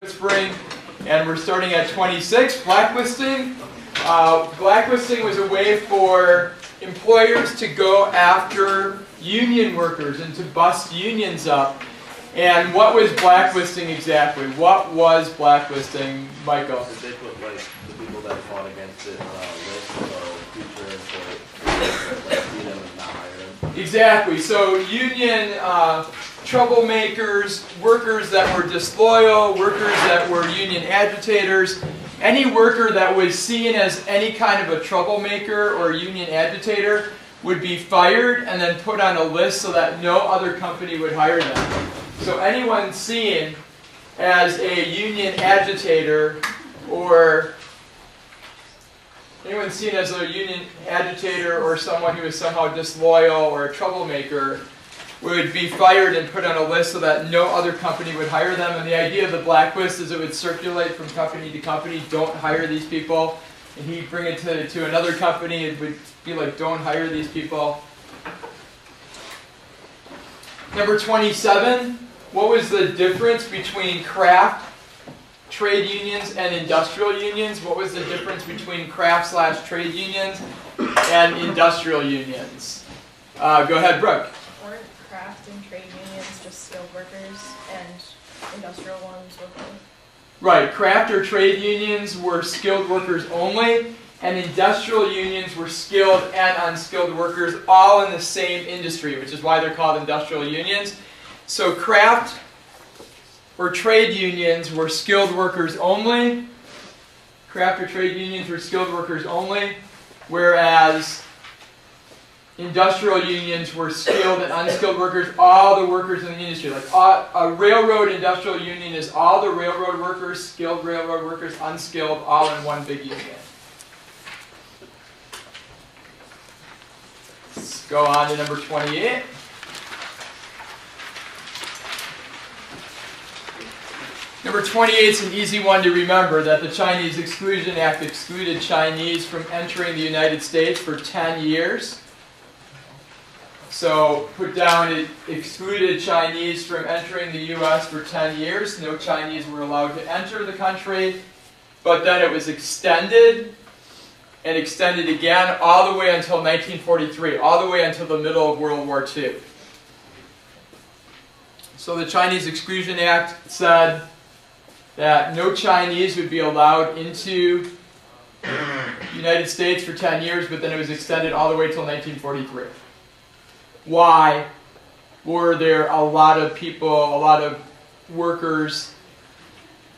Spring, and we're starting at 26, blacklisting. Blacklisting was a way for employers to go after union workers and to bust unions up. And what was blacklisting exactly? What was blacklisting, Michael? They put like the people that fought against it on a list, so future employees see them and not hire them. Exactly. So union troublemakers, workers that were disloyal, workers that were union agitators, any worker that was seen as any kind of a troublemaker or union agitator would be fired and then put on a list so that no other company would hire them. So anyone seen as a union agitator or anyone seen as a union agitator or someone who is somehow disloyal or a troublemaker would be fired and put on a list so that no other company would hire them. And the idea of the blacklist is it would circulate from company to company, don't hire these people. And he'd bring it to another company, it would be like, don't hire these people. Number 27, what was the difference between craft trade unions and industrial unions? What was the difference between craft/trade unions and industrial unions? Go ahead, Brooke. Weren't craft and trade unions just skilled workers and industrial ones were both? Right, craft or trade unions were skilled workers only, and industrial unions were skilled and unskilled workers all in the same industry, which is why they're called industrial unions. So craft or trade unions were skilled workers only. Craft or trade unions were skilled workers only, whereas industrial unions were skilled and unskilled workers, all the workers in the industry. Like a railroad industrial union is all the railroad workers, skilled railroad workers, unskilled, all in one big union. Let's go on to number 28. Number 28 is an easy one to remember, that the Chinese Exclusion Act excluded Chinese from entering the United States for 10 years. So put down, it excluded Chinese from entering the U.S. for 10 years. No Chinese were allowed to enter the country. But then it was extended and extended again all the way until 1943, all the way until the middle of World War II. So the Chinese Exclusion Act said that no Chinese would be allowed into the United States for 10 years, but then it was extended all the way until 1943. Why were there a lot of people, a lot of workers,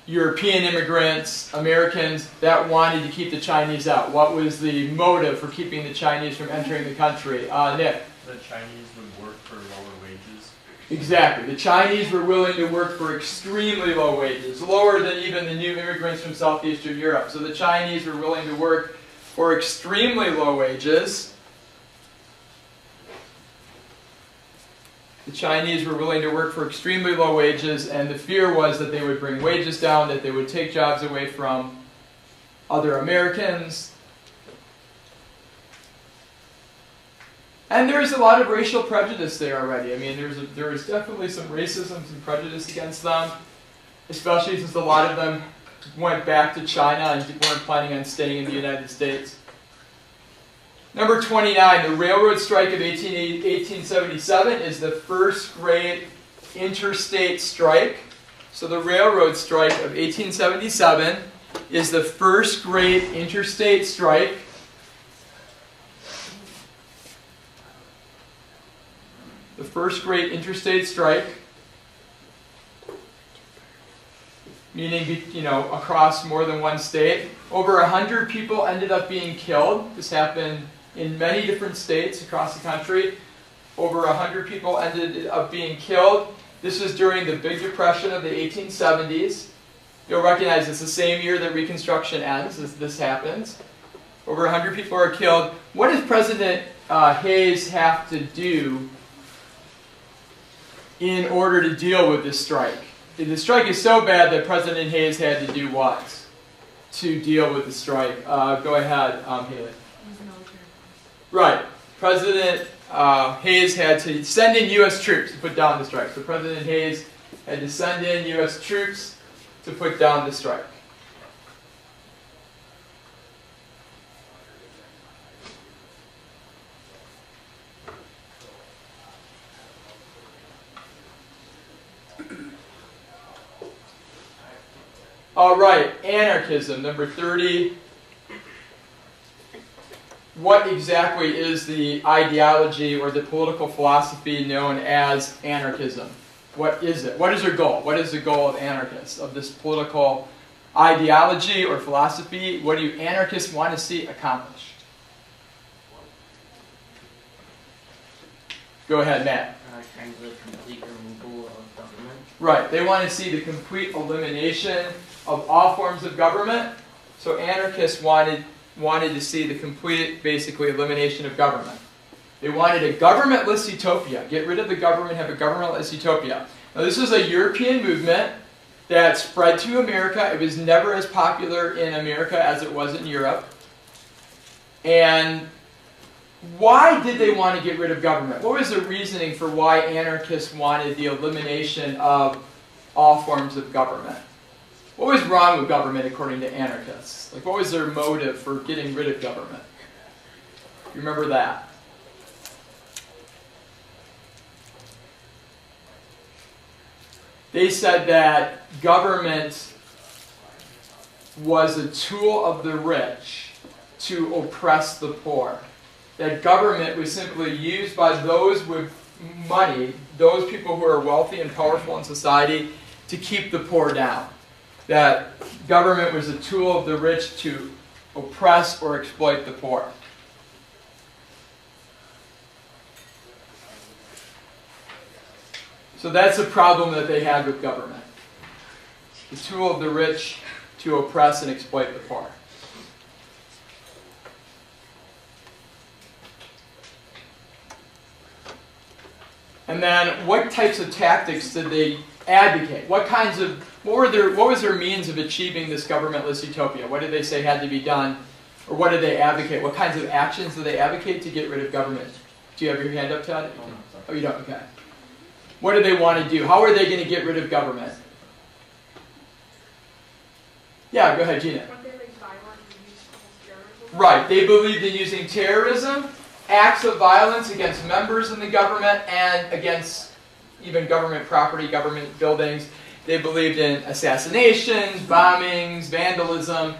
European immigrants, Americans that wanted to keep the Chinese out? What was the motive for keeping the Chinese from entering the country? Nick? The Chinese would work for lower wages. Exactly. The Chinese were willing to work for extremely low wages, lower than even the new immigrants from Southeastern Europe. So the Chinese were willing to work for extremely low wages. The Chinese were willing to work for extremely low wages, and the fear was that they would bring wages down, that they would take jobs away from other Americans. And there's a lot of racial prejudice there already. I mean, there was definitely some racism, some prejudice against them, especially since a lot of them went back to China and weren't planning on staying in the United States. Number 29, the railroad strike of 1877 is the first great interstate strike. So the railroad strike of 1877 is the first great interstate strike. The first great interstate strike, meaning, across more than one state. Over 100 people ended up being killed. This happened in many different states across the country. Over 100 people ended up being killed. This was during the Big Depression of the 1870s. You'll recognize it's the same year that Reconstruction ends as this happens. Over 100 people are killed. What does President Hayes have to do in order to deal with this strike? The strike is so bad that President Hayes had to do what to deal with the strike? Go ahead, Haley. Right. President Hayes had to send in U.S. troops to put down the strike. So President Hayes had to send in U.S. troops to put down the strike. All right, anarchism, number 30. What exactly is the ideology or the political philosophy known as anarchism? What is it? What is their goal? What is the goal of anarchists, of this political ideology or philosophy? What do anarchists want to see accomplished? Go ahead, Matt. Kind of a complete removal of government. Right, they want to see the complete elimination of all forms of government. So anarchists wanted to see the complete, basically, elimination of government. They wanted a governmentless utopia. Get rid of the government, have a governmentless utopia. Now this is a European movement that spread to America. It was never as popular in America as it was in Europe. And why did they want to get rid of government? What was the reasoning for why anarchists wanted the elimination of all forms of government? What was wrong with government according to anarchists? Like, what was their motive for getting rid of government? You remember that? They said that government was a tool of the rich to oppress the poor. That government was simply used by those with money, those people who are wealthy and powerful in society, to keep the poor down. That government was a tool of the rich to oppress or exploit the poor. So that's the problem that they had with government. The tool of the rich to oppress and exploit the poor. And then, what types of tactics did they advocate? What was their means of achieving this governmentless utopia? What did they say had to be done? Or what did they advocate? What kinds of actions did they advocate to get rid of government? Do you have your hand up, Todd? Oh, you don't? Okay. What did they want to do? How are they going to get rid of government? Yeah, go ahead, Gina. Right, they believed in using terrorism, acts of violence against members in the government and against even government property, government buildings. They believed in assassinations, bombings, vandalism,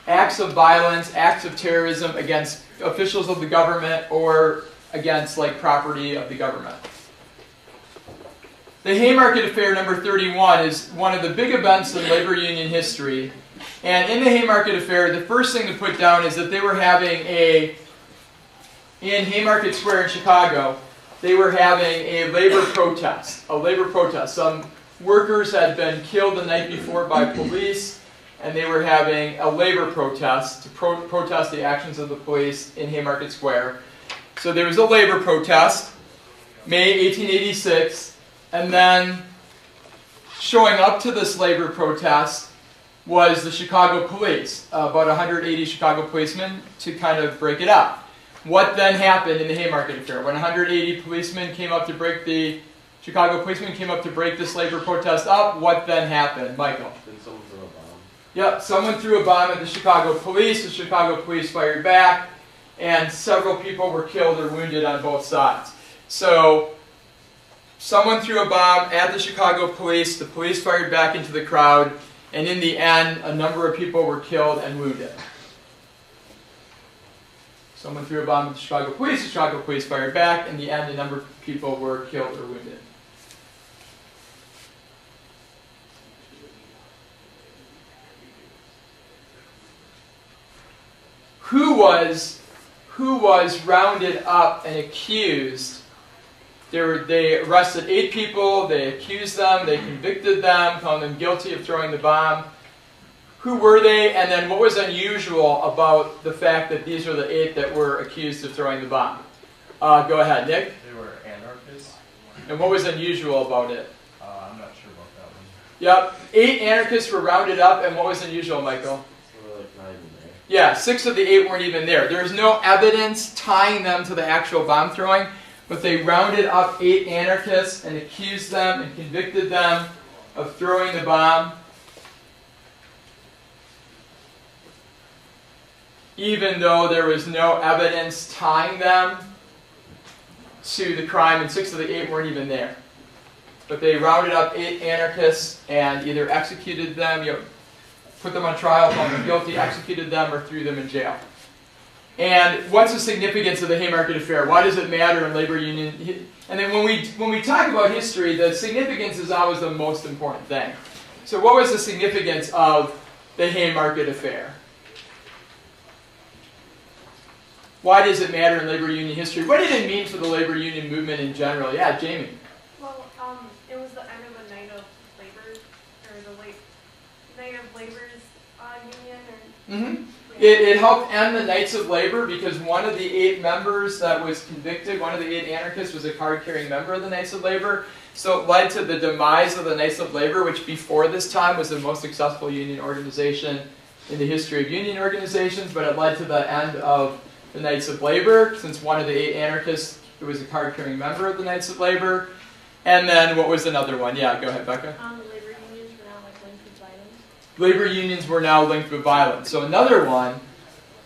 acts of violence, acts of terrorism against officials of the government or against property of the government. The Haymarket Affair, number 31, is one of the big events in labor union history. And in the Haymarket Affair, the first thing to put down is that they were having in Haymarket Square in Chicago, they were having a labor protest. Some workers had been killed the night before by police, and they were having a labor protest to protest the actions of the police in Haymarket Square. So there was a labor protest, May 1886, and then showing up to this labor protest was the Chicago police, about 180 Chicago policemen to kind of break it up. What then happened in the Haymarket Affair? When 180 policemen came up to break Chicago policemen came up to break this labor protest up, what then happened? Michael? Then someone threw a bomb. Yep, someone threw a bomb at the Chicago police. The Chicago police fired back, and several people were killed or wounded on both sides. So, someone threw a bomb at the Chicago police. The police fired back into the crowd, and in the end, a number of people were killed and wounded. Someone threw a bomb at the Chicago police fired back. In the end, a number of people were killed or wounded. Who was rounded up and accused? They arrested 8 people, they accused them, they convicted them, found them guilty of throwing the bomb. Who were they, and then what was unusual about the fact that these were the 8 that were accused of throwing the bomb? Go ahead, Nick. They were anarchists. And what was unusual about it? I'm not sure about that one. Yep, 8 anarchists were rounded up, and what was unusual, Michael? They were not even there. Yeah, 6 of the 8 weren't even there. There's no evidence tying them to the actual bomb throwing, but they rounded up 8 anarchists and accused them and convicted them of throwing the bomb. even though there was no evidence tying them to the crime, and 6 of the 8 weren't even there. But they rounded up 8 anarchists and either executed them, put them on trial, found them guilty, executed them, or threw them in jail. And what's the significance of the Haymarket Affair? Why does it matter in labor union? And then when we talk about history, the significance is always the most important thing. So what was the significance of the Haymarket Affair? Why does it matter in labor union history? What did it mean for the labor union movement in general? Yeah, Jamie. Well, it was the end of a night of labor, or the night of labor's union, or... It helped end the Knights of Labor because one of the 8 members that was convicted, one of the 8 anarchists, was a card-carrying member of the Knights of Labor. So it led to the demise of the Knights of Labor, which before this time was the most successful union organization in the history of union organizations, but it led to the end of the Knights of Labor, since one of the 8 anarchists was a card-carrying member of the Knights of Labor. And then what was another one? Yeah, go ahead, Becca. Labor unions were now linked with violence. Labor unions were now linked with violence. So another one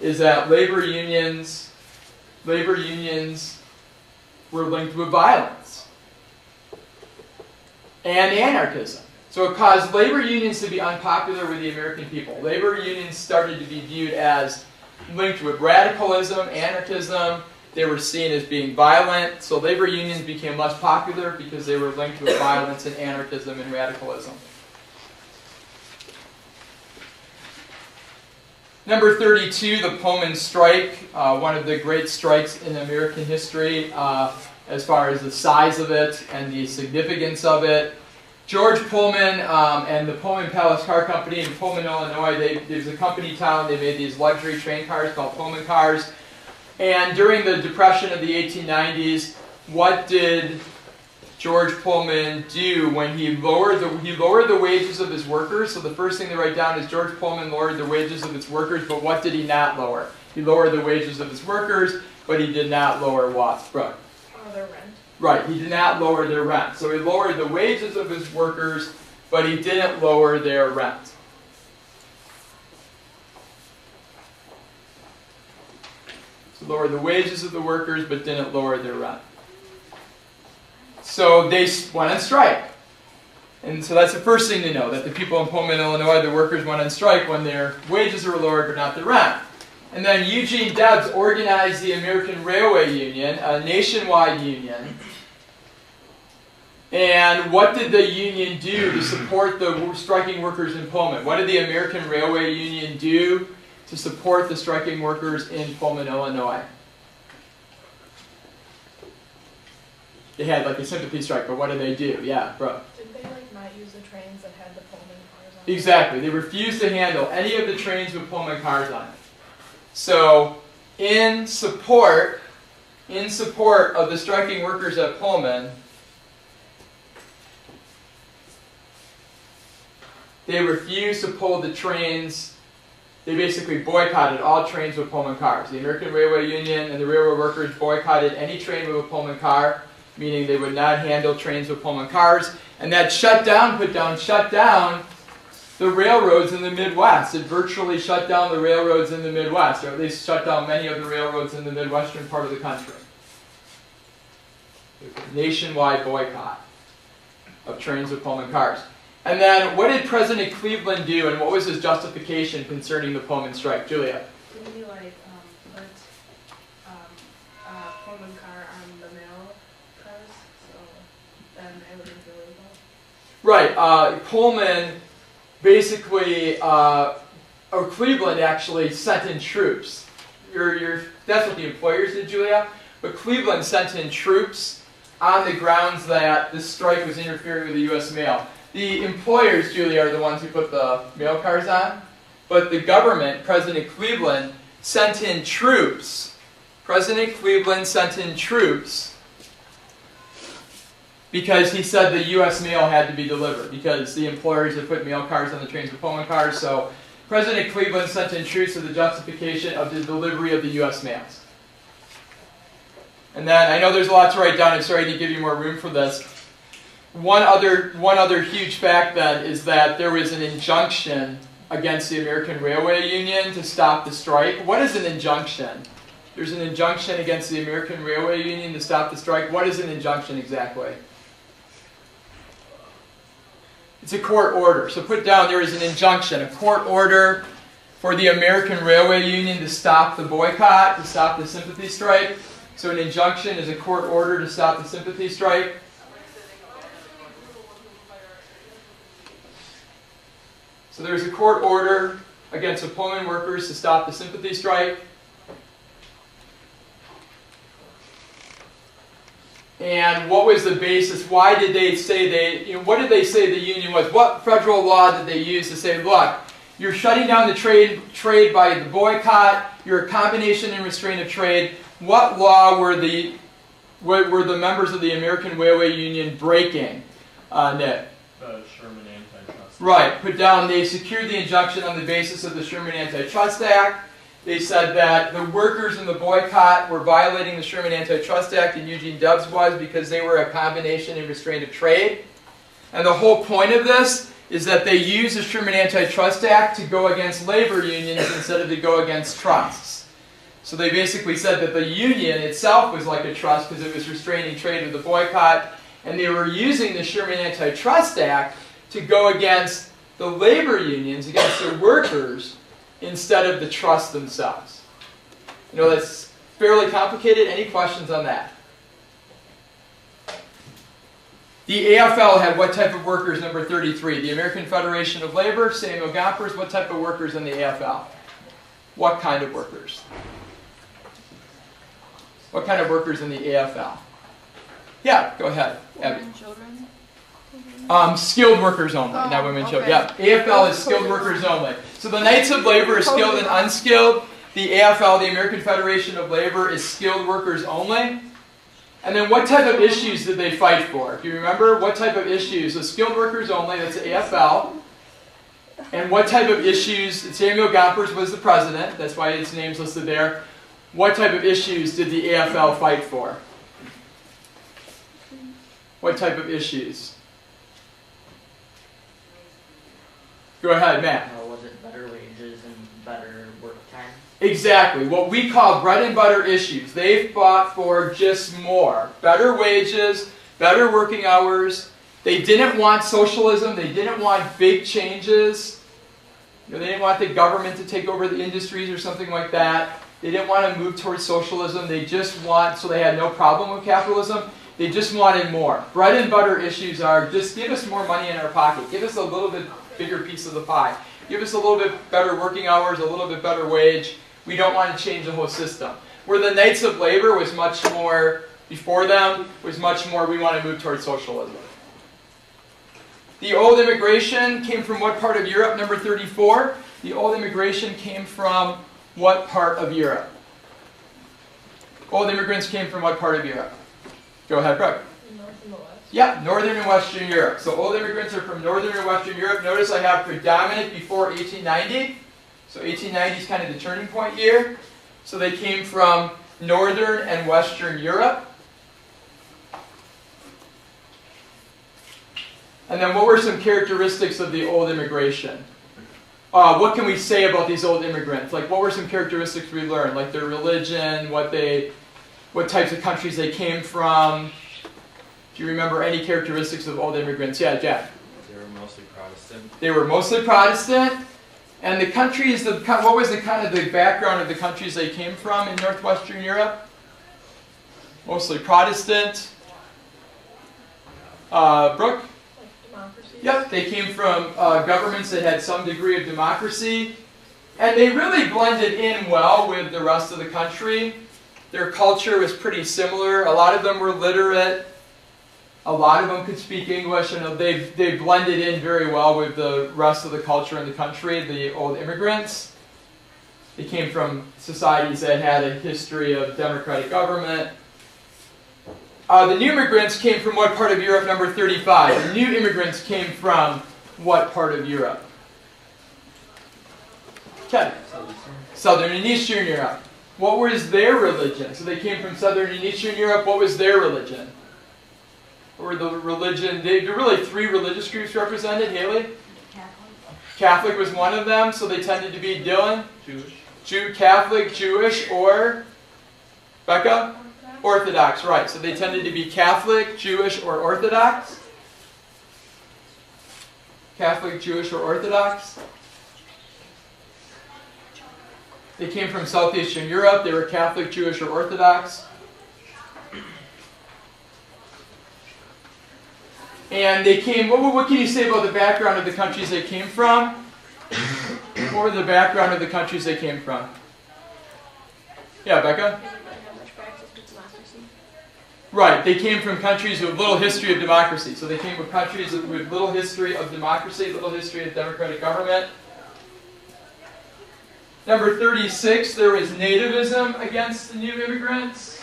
is that labor unions were linked with violence and anarchism. So it caused labor unions to be unpopular with the American people. Labor unions started to be viewed as linked with radicalism, anarchism. They were seen as being violent. So labor unions became less popular because they were linked with violence and anarchism and radicalism. Number 32, the Pullman strike, one of the great strikes in American history as far as the size of it and the significance of it. George Pullman and the Pullman Palace Car Company in Pullman, Illinois, there's a company town. They made these luxury train cars called Pullman cars. And during the Depression of the 1890s, what did George Pullman do when he lowered the wages of his workers? So the first thing to write down is George Pullman lowered the wages of his workers, but what did he not lower? He lowered the wages of his workers, but he did not lower what? Brooke? Their rent. Right, he did not lower their rent. So he lowered the wages of his workers, but he didn't lower their rent. So lowered the wages of the workers, but didn't lower their rent. So they went on strike. And so that's the first thing to know, that the people in Pullman, Illinois, the workers went on strike when their wages were lowered, but not their rent. And then Eugene Debs organized the American Railway Union, a nationwide union. And what did the union do to support the striking workers in Pullman? What did the American Railway Union do to support the striking workers in Pullman, Illinois? They had like a sympathy strike, but what did they do? Yeah, bro. Did they not use the trains that had the Pullman cars on it? Exactly. They refused to handle any of the trains with Pullman cars on it. So, in support of the striking workers at Pullman, they refused to pull the trains. They basically boycotted all trains with Pullman cars. The American Railway Union and the railroad workers boycotted any train with a Pullman car, meaning they would not handle trains with Pullman cars. And that shut down the railroads in the Midwest. It virtually shut down the railroads in the Midwest, or at least shut down many of the railroads in the Midwestern part of the country. Nationwide boycott of trains with Pullman cars. And then what did President Cleveland do, and what was his justification concerning the Pullman strike? Julia? Didn't he put Pullman car on the mail cars, so then it would be illegal? Right. Pullman basically, or Cleveland actually sent in troops. That's what the employers did, Julia. But Cleveland sent in troops on the grounds that this strike was interfering with the U.S. mail. The employers, Julia, are the ones who put the mail cars on. But the government, President Cleveland, sent in troops. President Cleveland sent in troops because he said the U.S. mail had to be delivered, because the employers had put mail cars on the trains with Pullman cars. So President Cleveland sent in troops as the justification of the delivery of the U.S. mails. And then, I know there's a lot to write down. I'm sorry to give you more room for this. One other huge fact then is that there was an injunction against the American Railway Union to stop the strike. What is an injunction? There's an injunction against the American Railway Union to stop the strike. What is an injunction exactly? It's a court order. So put down there is an injunction, a court order for the American Railway Union to stop the boycott, to stop the sympathy strike. So an injunction is a court order to stop the sympathy strike. So there's a court order against the Pullman workers to stop the sympathy strike. And what was the basis? Why did they say what did they say the union was? What federal law did they use to say, look, you're shutting down the trade by the boycott, you're a combination and restraint of trade. What law were the members of the American Railway Union breaking, Nick? The Sherman Antitrust. Right, put down, they secured the injunction on the basis of the Sherman Antitrust Act. They said that the workers in the boycott were violating the Sherman Antitrust Act, and Eugene Debs was, because they were a combination and restraint of trade. And the whole point of this is that they used the Sherman Antitrust Act to go against labor unions instead of to go against trusts. So they basically said that the union itself was like a trust because it was restraining trade with the boycott, and they were using the Sherman Antitrust Act to go against the labor unions, against the workers, instead of the trusts themselves. You know, that's fairly complicated. Any questions on that? The AFL had what type of workers, number 33? The American Federation of Labor, Samuel Gompers, what type of workers in the AFL? What kind of workers? What kind of workers in the AFL? Yeah, go ahead, Abby. Women, children? Skilled workers only, not women, children. Yeah, AFL is skilled workers only. So the Knights of Labor is skilled and unskilled. The AFL, the American Federation of Labor, is skilled workers only. And then what type of issues did they fight for? If you remember, what type of issues? So skilled workers only, that's the AFL. And what type of issues? Samuel Gompers was the president, that's why his name's listed there. What type of issues did the AFL fight for? What type of issues? Go ahead, Matt. Was it better wages and better work time? Exactly. What we call bread and butter issues. They fought for just more. Better wages, better working hours. They didn't want socialism. They didn't want big changes. You know, they didn't want the government to take over the industries or something like that. They didn't want to move towards socialism. They just so they had no problem with capitalism. They just wanted more. Bread and butter issues are just give us more money in our pocket. Give us a little bit bigger piece of the pie. Give us a little bit better working hours, a little bit better wage. We don't want to change the whole system. Where the Knights of Labor was much more, before them, was much more we want to move towards socialism. The old immigration came from what part of Europe, number 34? The old immigration came from what part of Europe? Old immigrants came from what part of Europe? Go ahead, Brooke. North and the west. Yeah, Northern and Western Europe. So old immigrants are from Northern and Western Europe. Notice I have predominant before 1890. So 1890 is kind of the turning point year. So they came from Northern and Western Europe. And then what were some characteristics of the old immigration? What can we say about these old immigrants? Like, what were some characteristics we learned? Like their religion, what types of countries they came from. Do you remember any characteristics of old immigrants? Yeah, Jack. They were mostly Protestant. They were mostly Protestant. And the countries, what was the kind of the background of the countries they came from in northwestern Europe? Mostly Protestant. Brooke? Like democracy? Yep, they came from governments that had some degree of democracy. And they really blended in well with the rest of the country. Their culture was pretty similar. A lot of them were literate. A lot of them could speak English, and they blended in very well with the rest of the culture in the country, the old immigrants. They came from societies that had a history of democratic government. The new immigrants came from what part of Europe, number 35? The new immigrants came from what part of Europe? Okay. Southern and Eastern Europe. What was their religion? So they came from Southern and Eastern Europe. What was their religion? What were the religion? There were really three religious groups represented. Haley? Catholic was one of them, so they tended to be Dylan? Jewish. Catholic, Jewish, or Becca? Orthodox, right. So they tended to be Catholic, Jewish, or Orthodox. Catholic, Jewish, or Orthodox. They came from Southeastern Europe. They were Catholic, Jewish, or Orthodox. And they came, what can you say about the background of the countries they came from? What were the background of the countries they came from? Yeah, Becca? Right, they came from countries with little history of democracy. So they came from countries with little history of democracy, little history of democratic government. Number 36, there was nativism against the new immigrants.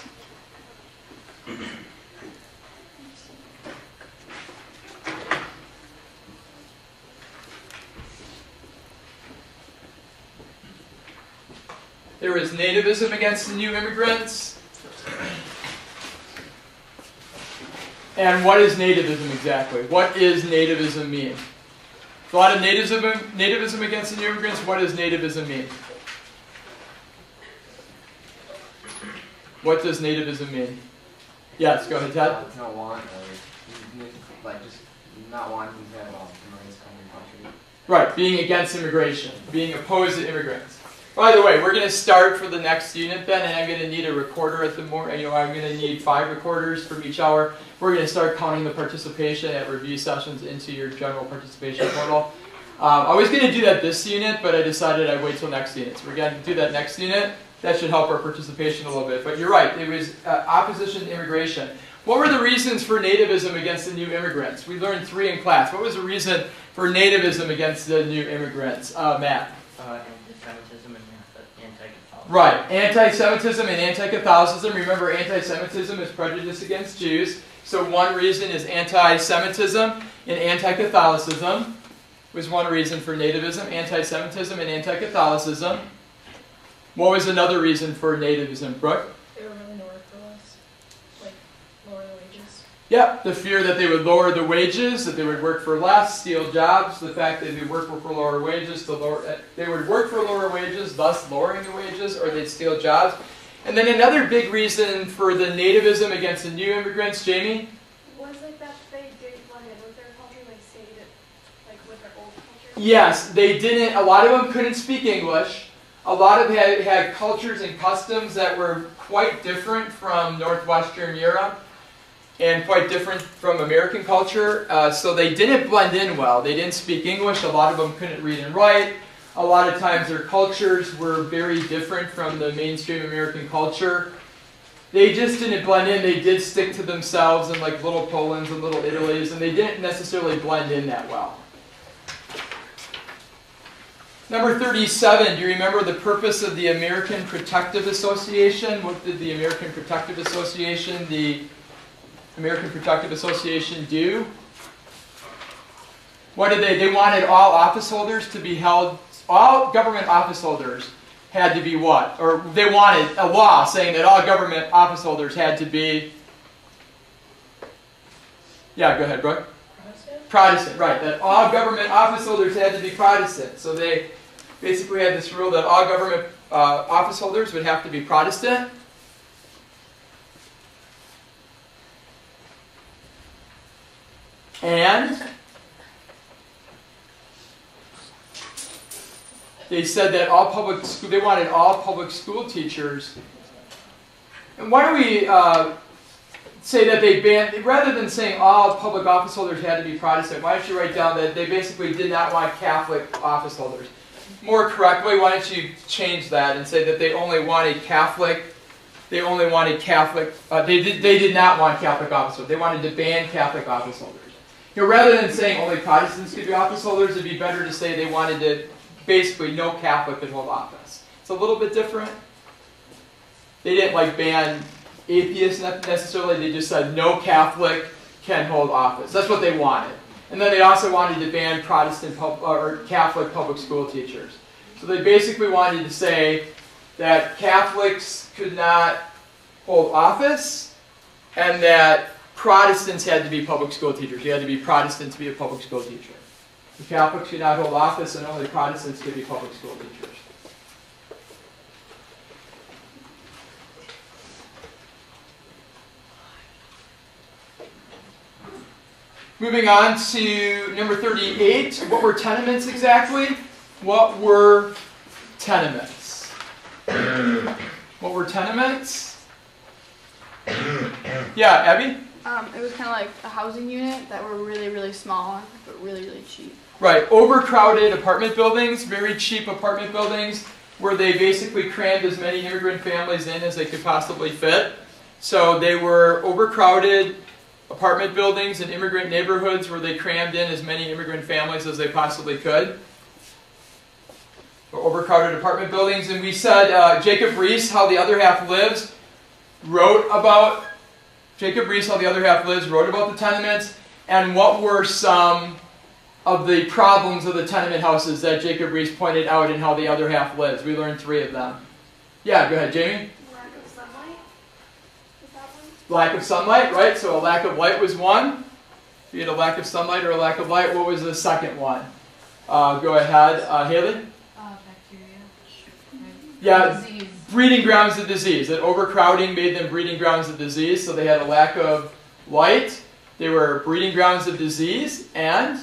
There was nativism against the new immigrants. And what is nativism exactly? What does nativism mean? A lot of nativism against the new immigrants. What does nativism mean? What does nativism mean? Yes, go ahead, Ted. Not want, like just not wanting to have immigrants come to the country. Right, being against immigration, being opposed to immigrants. By the way, we're going to start for the next unit then, and I'm going to need a recorder at the I'm going to need 5 recorders from each hour. We're going to start counting the participation at review sessions into your general participation portal. I was going to do that this unit, but I decided I'd wait till next unit. So we're going to do that next unit. That should help our participation a little bit. But you're right, it was opposition to immigration. What were the reasons for nativism against the new immigrants? We learned 3 in class. What was the reason for nativism against the new immigrants? Matt? Anti-Semitism and anti-Catholicism. Right, anti-Semitism and anti-Catholicism. Remember, anti-Semitism is prejudice against Jews. So one reason is anti-Semitism and anti-Catholicism was one reason for nativism. Anti-Semitism and anti-Catholicism. What was another reason for nativism, Brooke? They were willing to work for less, like lower the wages. Yep, the fear that they would lower the wages, that they would work for less, steal jobs, the fact that they would work for lower wages, they would work for lower wages, thus lowering the wages, or they'd steal jobs. And then another big reason for the nativism against the new immigrants, Jamie? Was it that they didn't blend in with their culture, like stayed like with their old culture? Yes, they didn't. A lot of them couldn't speak English. A lot of them had cultures and customs that were quite different from Northwestern Europe and quite different from American culture. So they didn't blend in well. They didn't speak English. A lot of them couldn't read and write. A lot of times their cultures were very different from the mainstream American culture. They just didn't blend in. They did stick to themselves in like little Polands and little Italys, and they didn't necessarily blend in that well. Number 37, do you remember the purpose of the American Protective Association? What did the American Protective Association do? What did they wanted all office holders to be held, all government office holders had to be what? Or they wanted a law saying that all government office holders had to be, yeah, go ahead, Brooke. Protestant, right, that all government office holders had to be Protestant. So they basically had this rule that all government office holders would have to be Protestant. And they said that they wanted all public school teachers. And why don't we say that they banned, rather than saying all public office holders had to be Protestant, why don't you write down that they basically did not want Catholic office holders? More correctly, why don't you change that and say that they only wanted Catholic, they did not want Catholic office holders. They wanted to ban Catholic office holders. You know, rather than saying only Protestants could be office holders, it'd be better to say they wanted to, basically no Catholic could hold office. It's a little bit different. They didn't like ban atheists necessarily, they just said no Catholic can hold office. That's what they wanted. And then they also wanted to ban Protestant or Catholic public school teachers. So they basically wanted to say that Catholics could not hold office and that Protestants had to be public school teachers. You had to be Protestant to be a public school teacher. The Catholics could not hold office, and only Protestants could be public school teachers. Moving on to number 38. What were tenements exactly? What were tenements? What were tenements? Yeah, Abby? It was kind of like a housing unit that were really, really small, but really, really cheap. Right, overcrowded apartment buildings, very cheap apartment buildings, where they basically crammed as many immigrant families in as they could possibly fit. So they were overcrowded apartment buildings in immigrant neighborhoods where they crammed in as many immigrant families as they possibly could. Overcrowded apartment buildings, and we said Jacob Riis, How the Other Half Lives, wrote about the tenements, and what were some of the problems of the tenement houses that Jacob Riis pointed out in How the Other Half Lives. We learned 3 of them. Yeah, go ahead, Jamie. Lack of sunlight? Is that one? Lack of sunlight, right? So a lack of light was one. You had a lack of sunlight or a lack of light. What was the second one? Go ahead, Haley. Bacteria. Yeah, Disease. breeding grounds of disease. That overcrowding made them breeding grounds of disease. So they had a lack of light. They were breeding grounds of disease. And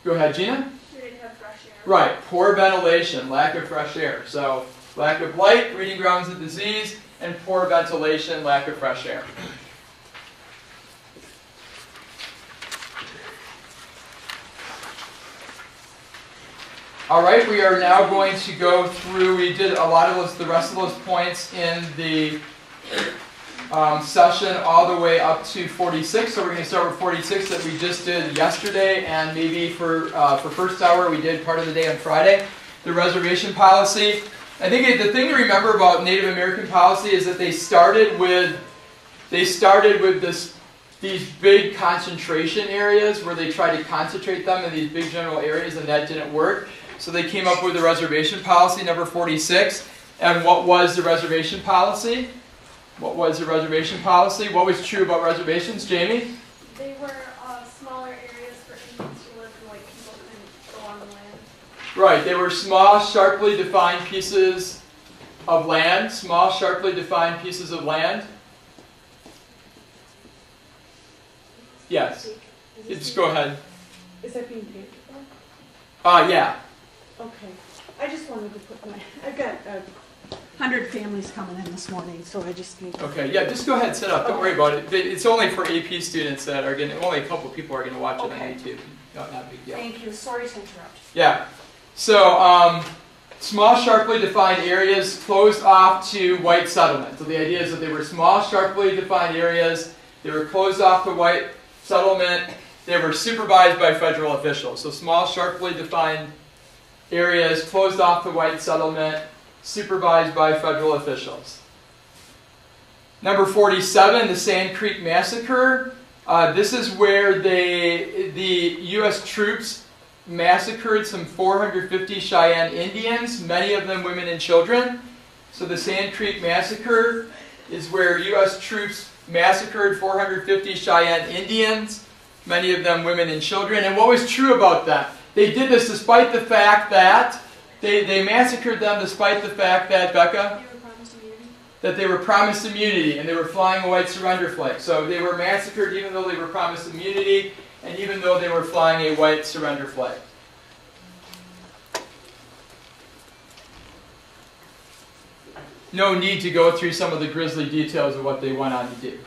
go ahead, Gina. We didn't have fresh air. Right, poor ventilation, lack of fresh air. So lack of light, breeding grounds of disease, and poor ventilation, lack of fresh air. All right, we are now going to go through, we did a lot of the rest of those points in the session all the way up to 46. So we're going to start with 46 that we just did yesterday, and maybe for first hour we did part of the day on Friday. The reservation policy. I think the thing to remember about Native American policy is that they started with these big concentration areas where they tried to concentrate them in these big general areas, and that didn't work. So they came up with the reservation policy, number 46. And what was the reservation policy? What was the reservation policy? What was true about reservations, Jamie? They were smaller areas for Indians to live in, like people couldn't go on the land. Right, they were small, sharply defined pieces of land. Small, sharply defined pieces of land. Yes. Just go ahead. Is that being paid for? Yeah. Okay. I just wanted to put I've got 100 families coming in this morning, so I just need to. Okay, yeah, just go ahead, sit up. Don't worry about it. It's only for AP students that are going to, only a couple people are going to watch it on YouTube. Not a big deal. Thank you. Sorry to interrupt. Yeah. So, small, sharply defined areas closed off to white settlement. So the idea is that they were small, sharply defined areas. They were closed off to white settlement. They were supervised by federal officials. So small, sharply defined areas closed off to white settlement, supervised by federal officials. Number 47, the Sand Creek Massacre. This is where the U.S. troops massacred some 450 Cheyenne Indians, many of them women and children. So the Sand Creek Massacre is where U.S. troops massacred 450 Cheyenne Indians, many of them women and children. And what was true about that? They did this despite the fact that they massacred them despite the fact that, Becca? They were promised immunity. That they were promised immunity and they were flying a white surrender flag. So they were massacred even though they were promised immunity and even though they were flying a white surrender flag. No need to go through some of the grisly details of what they went on to do.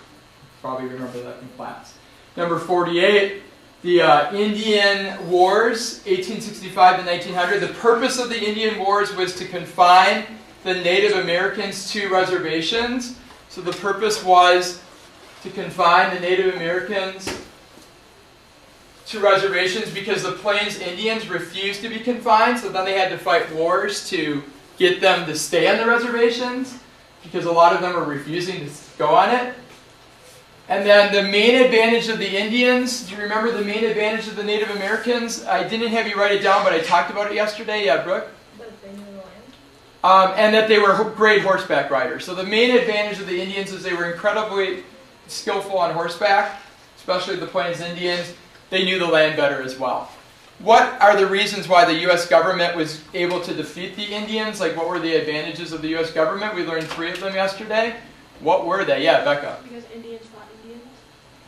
Probably remember that from class. Number 48. The Indian Wars, 1865 to 1900. The purpose of the Indian Wars was to confine the Native Americans to reservations. So the purpose was to confine the Native Americans to reservations because the Plains Indians refused to be confined. So then they had to fight wars to get them to stay on the reservations because a lot of them were refusing to go on it. And then the main advantage of the Indians, do you remember the main advantage of the Native Americans? I didn't have you write it down, but I talked about it yesterday. Yeah, Brooke? That they knew the land. And that they were great horseback riders. So the main advantage of the Indians is they were incredibly skillful on horseback, especially the Plains Indians. they knew the land better as well. What are the reasons why the U.S. government was able to defeat the Indians? Like, what were the advantages of the U.S. government? We learned 3 of them yesterday. What were they? Yeah, Becca. Because Indians fought Indians.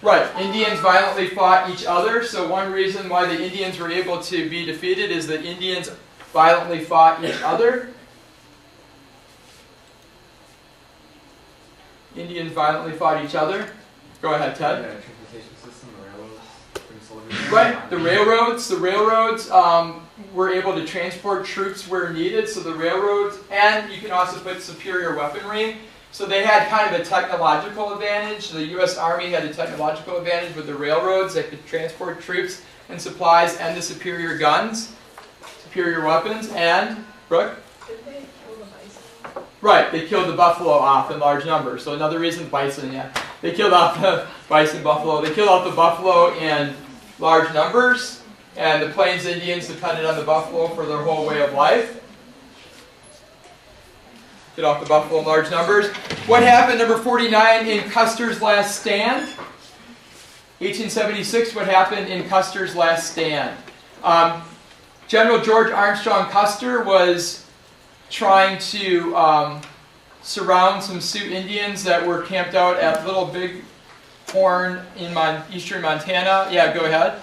Right, Indians violently fought each other, so one reason why the Indians were able to be defeated is that Indians violently fought each other. Indians violently fought each other. Go ahead, Ted. Transportation system, the railroads, bring soldiers. Right, the railroads were able to transport troops where needed, so the railroads, and you can also put superior weaponry. So they had kind of a technological advantage. The U.S. Army had a technological advantage with the railroads that could transport troops and supplies and the superior guns, superior weapons, and, Brooke? Did they kill the bison? Right, they killed the buffalo off in large numbers. So another reason, bison, yeah. They killed off the bison, buffalo. They killed off the buffalo in large numbers, and the Plains Indians depended on the buffalo for their whole way of life. Get off the buffalo in large numbers. What happened, number 49, in Custer's last stand? 1876, what happened in Custer's last stand? General George Armstrong Custer was trying to surround some Sioux Indians that were camped out at Little Big Horn in eastern Montana. Yeah, go ahead.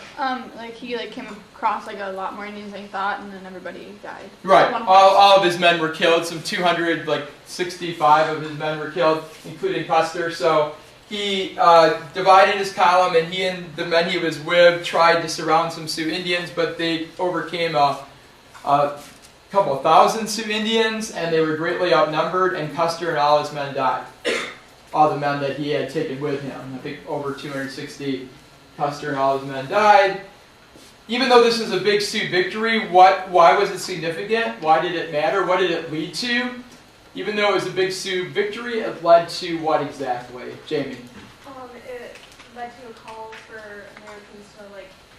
Like he came across a lot more Indians than he thought, and then everybody died. Right. All of his men were killed. Some 265 of his men were killed, including Custer. So he divided his column, and he and the men he was with tried to surround some Sioux Indians, but they overcame a couple of thousand Sioux Indians, and they were greatly outnumbered, and Custer and all his men died. All the men that he had taken with him. I think over 260, Custer and all his men died. Even though this was a big Sioux victory, why was it significant? Why did it matter? What did it lead to? Even though it was a big Sioux victory, it led to what exactly? Jamie? It led to a call for Americans to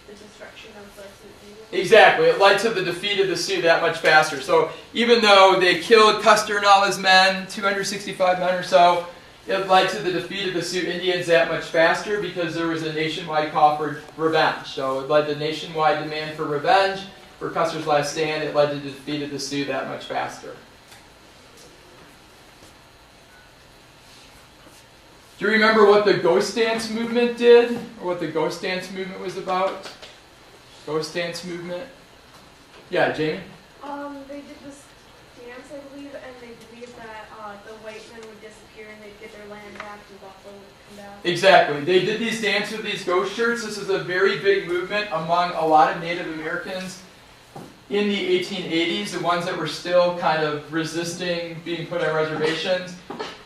the destruction of the Sioux Indians. Exactly. It led to the defeat of the Sioux that much faster. So even though they killed Custer and all his men, 265 men or so, it led to the defeat of the Sioux Indians that much faster because there was a nationwide call for revenge. So it led to nationwide demand for revenge. For Custer's last stand, it led to the defeat of the Sioux that much faster. Do you remember what the Ghost Dance movement did? Or what the Ghost Dance movement was about? Ghost Dance movement? Yeah, Jamie? They did this dance, I believe, and they believed that the white men would disappear and they'd get their land back and buffalo would come back. Exactly. They did these dances with these ghost shirts. This is a very big movement among a lot of Native Americans in the 1880s, the ones that were still kind of resisting being put on reservations.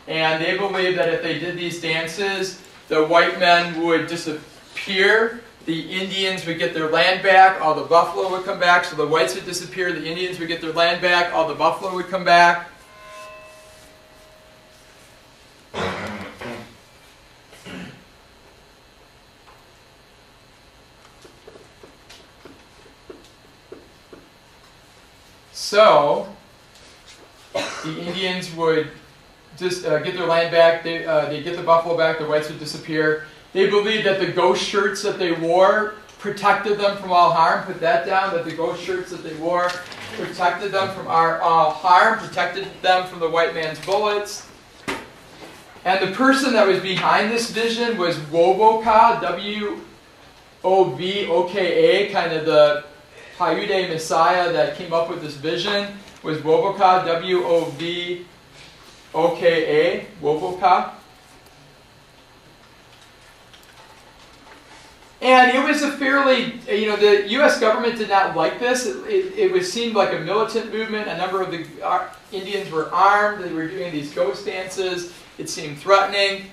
And they believed that if they did these dances, the white men would disappear, the Indians would get their land back, all the buffalo would come back, so the whites would disappear, the Indians would get their land back, all the buffalo would come back. So, the Indians would just get their land back, they'd get the buffalo back, the whites would disappear. They believed that the ghost shirts that they wore protected them from all harm. Put that down, that the ghost shirts that they wore protected them from all harm, protected them from the white man's bullets. And the person that was behind this vision was Wovoka, W-O-V-O-K-A, kind of the Paiute Messiah that came up with this vision, was Wovoka, W-O-V-O-K-A, Wovoka. And it was a fairly, the U.S. government did not like this. It seemed like a militant movement. A number of the Indians were armed. They were doing these ghost dances. It seemed threatening.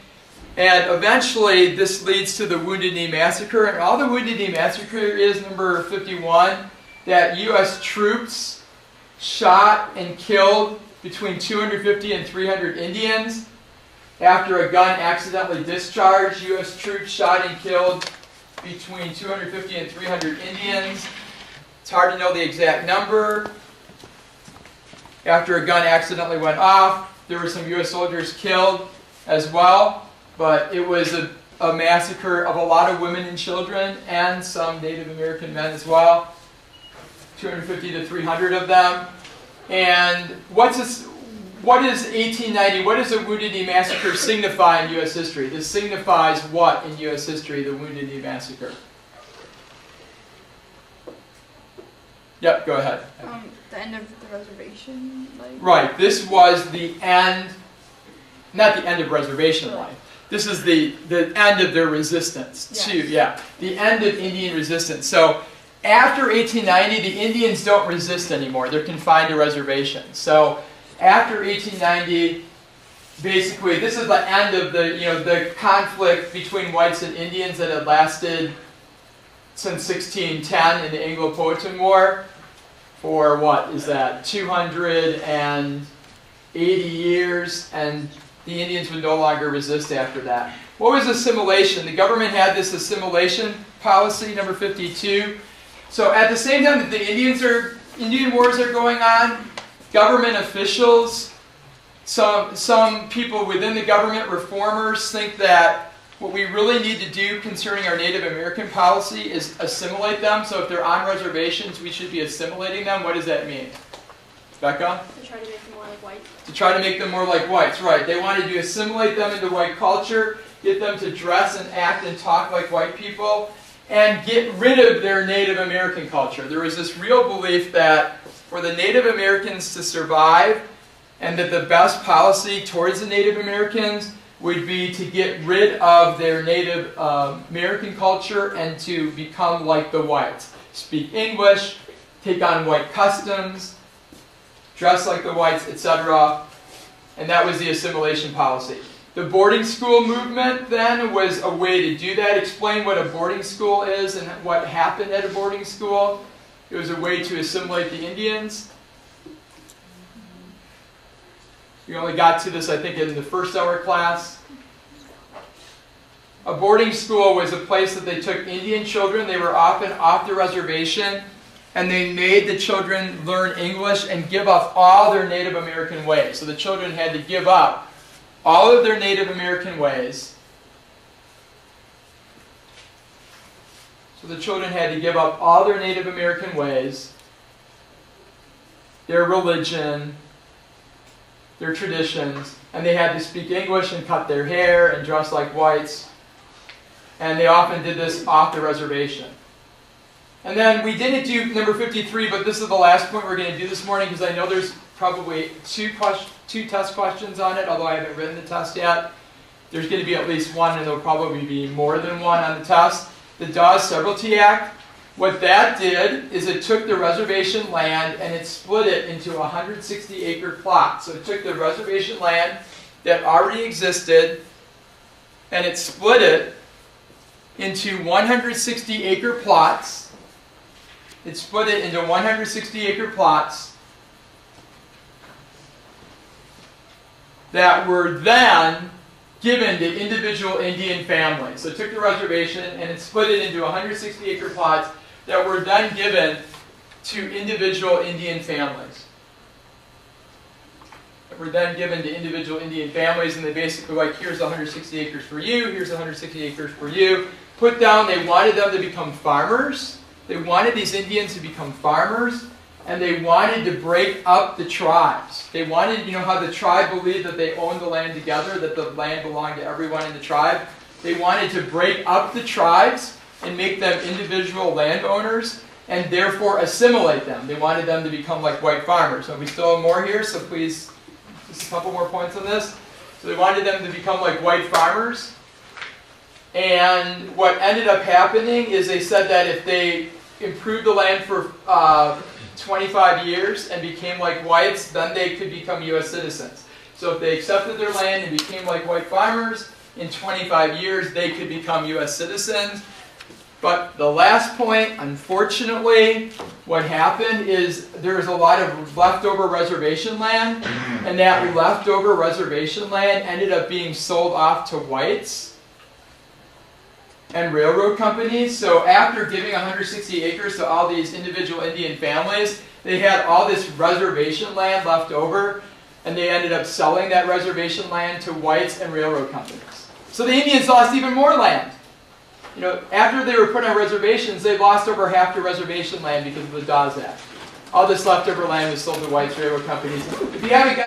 And eventually, this leads to the Wounded Knee Massacre. And all the Wounded Knee Massacre is number 51, that U.S. troops shot and killed between 250 and 300 Indians. After a gun accidentally discharged, U.S. troops shot and killed between 250 and 300 Indians. It's hard to know the exact number. After a gun accidentally went off, there were some U.S. soldiers killed as well. But it was a a massacre of a lot of women and children and some Native American men as well. 250 to 300 of them. And what is 1890? What does the Wounded Knee Massacre signify in U.S. history? This signifies what in U.S. history, the Wounded Knee Massacre? Yep, go ahead. The end of the reservation, like. Right, this was the end, not the end of reservation life. This is the end of their resistance to, the end of Indian resistance. So after 1890, the Indians don't resist anymore. They're confined to reservations. So after 1890, basically, this is the end of the conflict between whites and Indians that had lasted since 1610 in the Anglo-Powhatan War for what is that, 280 years, and the Indians would no longer resist after that. What was assimilation? The government had this assimilation policy, number 52. So at the same time that the Indian wars are going on, government officials, some people within the government, reformers, think that what we really need to do concerning our Native American policy is assimilate them. So if they're on reservations, we should be assimilating them. What does that mean? Becca? To try to make them more like whites. To try to make them more like whites, right. They wanted to assimilate them into white culture, get them to dress and act and talk like white people, and get rid of their Native American culture. There was this real belief that for the Native Americans to survive, and that the best policy towards the Native Americans would be to get rid of their Native American culture and to become like the whites. Speak English, take on white customs, dress like the whites, etc. And that was the assimilation policy. The boarding school movement then was a way to do that. Explain what a boarding school is and what happened at a boarding school. It was a way to assimilate the Indians. We only got to this, I think, in the first hour class. A boarding school was a place that they took Indian children. They were often off the reservation, and they made the children learn English and give up all their Native American ways. So the children had to give up all of their Native American ways. So the children had to give up all their Native American ways, their religion, their traditions, and they had to speak English and cut their hair and dress like whites. And they often did this off the reservation. And then we didn't do number 53, but this is the last point we're going to do this morning because I know there's probably two test questions on it, although I haven't written the test yet. There's going to be at least one, and there'll probably be more than one on the test. The Dawes Severalty Act, what that did is it took the reservation land and it split it into 160 acre plots. So it took the reservation land that already existed and it split it into 160 acre plots. It split it into 160 acre plots that were then given to individual Indian families. So it took the reservation and it split it into 160 acre plots that were then given to individual Indian families. That were then given to individual Indian families, and they basically like, here's 160 acres for you, here's 160 acres for you. Put down, they wanted them to become farmers. They wanted these Indians to become farmers, and they wanted to break up the tribes. They wanted, you know how the tribe believed that they owned the land together, that the land belonged to everyone in the tribe? They wanted to break up the tribes and make them individual landowners and therefore assimilate them. They wanted them to become like white farmers. So we still have more here, so please, just a couple more points on this. So they wanted them to become like white farmers. And what ended up happening is they said that if they improved the land for 25 years and became like whites, then they could become U.S. citizens. So if they accepted their land and became like white farmers, in 25 years they could become U.S. citizens. But the last point, unfortunately, what happened is there was a lot of leftover reservation land, and that leftover reservation land ended up being sold off to whites and railroad companies. So after giving 160 acres to all these individual Indian families, they had all this reservation land left over, and they ended up selling that reservation land to whites and railroad companies. So the Indians lost even more land. After they were put on reservations, they lost over half their reservation land because of the Dawes Act. All this leftover land was sold to white railroad companies. If you haven't got